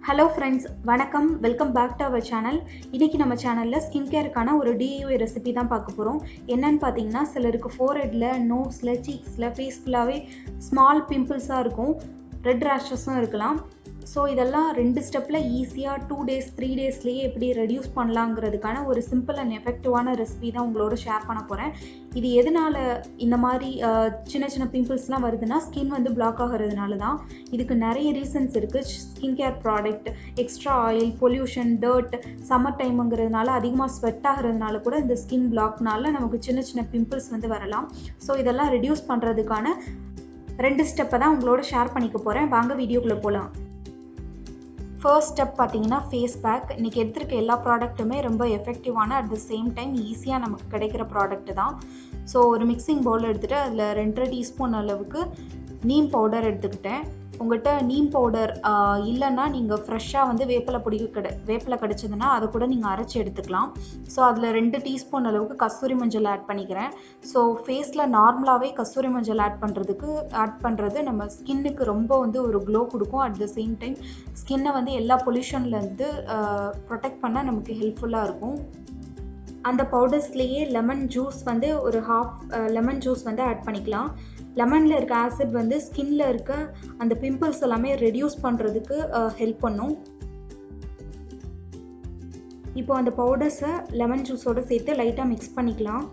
Hello friends, வணக்கம். Welcome back to our channel. இன்னைக்கு நம்ம சேனல்ல ஸ்கின் கேருக்கான ஒரு DIY ரெசிபி தான் பார்க்க போகிறோம். என்னன்னு பார்த்தீங்கன்னா சிலருக்கு ஃபோர்ஹெட்ல, நோஸ்ல, சீக்ஸ்ல, ஃபேஸ் ஃபுல்லாகவே ஸ்மால் பிம்பிள்ஸாக இருக்கும். ரெட் ரேஷஸும் இருக்கலாம். ஸோ இதெல்லாம் 2 ஸ்டெப்பில் ஈஸியாக 2 days 3 daysலேயே எப்படி ரெடியூஸ் பண்ணலாங்கிறதுக்கான ஒரு சிம்பிள் அண்ட் எஃபெக்டிவான ரெசிபி தான் உங்களோட ஷேர் பண்ண போகிறேன். இது எதனால் இந்த மாதிரி சின்ன சின்ன பிம்பிள்ஸ்லாம் வருதுன்னா ஸ்கின் வந்து பிளாக் ஆகிறதுனால தான். இதுக்கு நிறைய ரீசன்ஸ் இருக்குது. Skin care product, extra oil, pollution, dirt, summer டைமுங்கிறதுனால அதிகமாக ஸ்வெட் ஆகிறதுனால கூட இந்த ஸ்கின் பிளாக்னால நமக்கு சின்ன சின்ன பிம்பிள்ஸ் வந்து வரலாம். ஸோ இதெல்லாம் ரெடியூஸ் பண்ணுறதுக்கான 2 ஸ்டெப்பை தான் உங்களோட ஷேர் பண்ணிக்க போகிறேன். வாங்க வீடியோக்குள்ளே போகலாம். ஃபர்ஸ்ட் ஸ்டெப் பார்த்தீங்கன்னா ஃபேஸ் பேக். இன்றைக்கி எடுத்துருக்க எல்லா ப்ராடக்ட்டுமே ரொம்ப எஃபெக்டிவான அட் த சேம் டைம் ஈஸியாக நமக்கு கிடைக்கிற ப்ராடக்ட்டு தான். ஸோ ஒரு மிக்சிங் பவுல் எடுத்துகிட்டு அதில் 2.5 டீஸ்பூன் அளவுக்கு நீம் பவுடர் எடுத்துக்கிட்டேன். உங்கள்கிட்ட நீம் பவுடர் இல்லைன்னா நீங்கள் ஃப்ரெஷ்ஷாக வந்து வேப்பிலை கிடச்சதுன்னா அதை கூட நீங்கள் அரைச்சி எடுத்துக்கலாம். ஸோ அதில் 2 டீஸ்பூன் அளவுக்கு கஸ்தூரி மஞ்சள் ஆட் பண்ணிக்கிறேன். ஸோ ஃபேஸில் நார்மலாகவே கஸ்தூரி மஞ்சள் ஆட் பண்ணுறது நம்ம ஸ்கின்னுக்கு ரொம்ப வந்து ஒரு க்ளோ கொடுக்கும். அட் த சேம் டைம் ஸ்கின்னை வந்து எல்லா பொல்யூஷன்லேருந்து ப்ரொடெக்ட் பண்ண நமக்கு ஹெல்ப்ஃபுல்லாக இருக்கும். அந்த பவுடர்ஸ்லேயே லெமன் ஜூஸ் வந்து ஒரு ஹாஃப் லெமன் ஜூஸ் வந்து ஆட் பண்ணிக்கலாம். லெமனில் இருக்க ஆசிட் வந்து ஸ்கின்னில் இருக்க அந்த பிம்பிள்ஸ் எல்லாமே ரெடியூஸ் பண்ணுறதுக்கு ஹெல்ப் பண்ணும். இப்போ அந்த பவுடர்ஸை லெமன் ஜூஸோடு சேர்த்து லைட்டாக மிக்ஸ் பண்ணிக்கலாம்.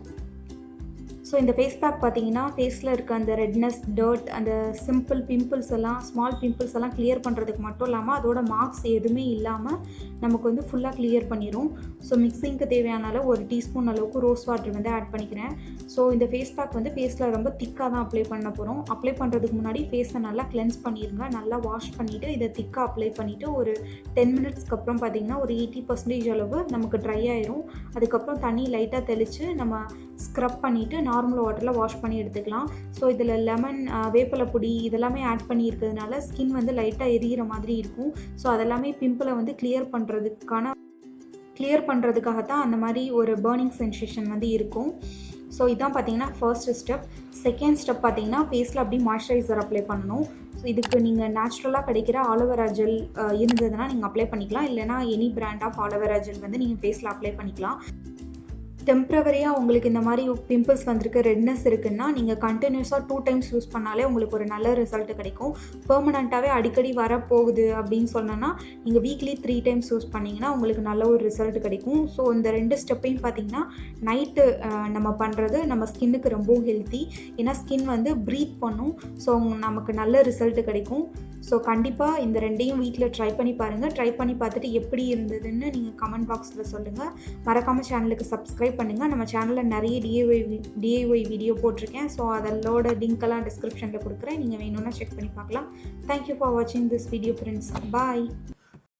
ஸோ இந்த ஃபேஸ் பேக் பார்த்தீங்கன்னா ஃபேஸில் இருக்க அந்த ரெட்னஸ், டர்ட், அந்த சிம்பிள் பிம்பிள்ஸ் எல்லாம், ஸ்மால் பிம்பிள்ஸ் எல்லாம் கிளியர் பண்ணுறதுக்கு மட்டும் இல்லாமல் அதோட மார்க்ஸ் எதுவுமே இல்லாமல் நமக்கு வந்து ஃபுல்லாக கிளியர் பண்ணிடும். ஸோ மிக்சிங்க்கு தேவையான 1 டீஸ்பூன் அளவுக்கு ரோஸ் வாட்டர் வந்து ஆட் பண்ணிக்கிறேன். ஸோ இந்த ஃபேஸ் பேக் வந்து ஃபேஸில் ரொம்ப திக்காக தான் அப்ளை பண்ண போகிறோம். அப்ளை பண்ணுறதுக்கு முன்னாடி ஃபேஸை நல்லா கிளென்ஸ் பண்ணிடுங்க. நல்லா வாஷ் பண்ணிவிட்டு இதை திக்காக அப்ளை பண்ணிவிட்டு ஒரு 10 மினிட்ஸ்க்கு அப்புறம் பார்த்திங்கன்னா ஒரு 80% அளவு நமக்கு ட்ரை ஆயிரும். அதுக்கப்புறம் தண்ணி லைட்டாக தெளித்து நம்ம ஸ்க்ரப் பண்ணிவிட்டு நார்மல் வாட்டரில் வாஷ் பண்ணி எடுத்துக்கலாம். ஸோ இதில் லெமன், வேப்பிலை பொடி இதெல்லாமே ஆட் பண்ணியிருக்கிறதுனால ஸ்கின் வந்து லைட்டாக எரியிற மாதிரி இருக்கும். ஸோ அதெல்லாமே பிம்பிளை வந்து கிளியர் பண்ணுறதுக்காக தான் அந்த மாதிரி ஒரு பர்னிங் சென்சேஷன் வந்து இருக்கும். ஸோ இதான் பார்த்தீங்கன்னா ஃபர்ஸ்ட் ஸ்டெப். செகண்ட் ஸ்டெப் பார்த்தீங்கன்னா ஃபேஸில் அப்படி மாய்ஸ்சரைசர் அப்ளை பண்ணணும். ஸோ இதுக்கு நீங்கள் நேச்சுரலாக கிடைக்கிற ஆலோவேரா ஜெல் இருந்ததுன்னா நீங்கள் அப்ளை பண்ணிக்கலாம். இல்லைனா any brand of aloe vera gel வந்து நீங்கள் ஃபேஸில் அப்ளை பண்ணிக்கலாம். டெம்ப்ரவரியாக உங்களுக்கு இந்த மாதிரி பிம்பிள்ஸ் வந்திருக்கு, ரெட்னஸ் இருக்குன்னா நீங்கள் கண்டினியூஸாக 2 times யூஸ் பண்ணாலே உங்களுக்கு ஒரு நல்ல ரிசல்ட் கிடைக்கும். பெர்மனண்ட்டாகவே அடிக்கடி வரப்போகுது அப்படின்னு சொன்னோன்னா நீங்கள் வீக்லி 3 times யூஸ் பண்ணிங்கன்னா உங்களுக்கு நல்ல ஒரு ரிசல்ட் கிடைக்கும். ஸோ இந்த 2 ஸ்டெப்பையும் பார்த்திங்கன்னா நைட்டு நம்ம பண்ணுறது நம்ம ஸ்கின்னுக்கு ரொம்பவும் ஹெல்த்தி. ஏன்னா ஸ்கின் வந்து ப்ரீத் பண்ணும். ஸோ நமக்கு நல்ல ரிசல்ட் கிடைக்கும். ஸோ கண்டிப்பாக இந்த 2ஐயும் வீட்டில் ட்ரை பண்ணி பாருங்கள். ட்ரை பண்ணி பார்த்துட்டு எப்படி இருந்ததுன்னு நீங்கள் கமெண்ட் பாக்ஸில் சொல்லுங்கள். மறக்காமல் சேனலுக்கு சப்ஸ்கிரைப் பண்ணுங்கள். நம்ம சேனலில் நிறைய DIY வீடியோ போட்டிருக்கேன். ஸோ அதோட லிங்க்கெல்லாம் டிஸ்கிரிப்ஷனில் கொடுக்குறேன். நீங்கள் வேணும்னா செக் பண்ணி பார்க்கலாம். தேங்க்யூ ஃபார் வாட்சிங் திஸ் வீடியோ ஃப்ரெண்ட்ஸ். பாய்.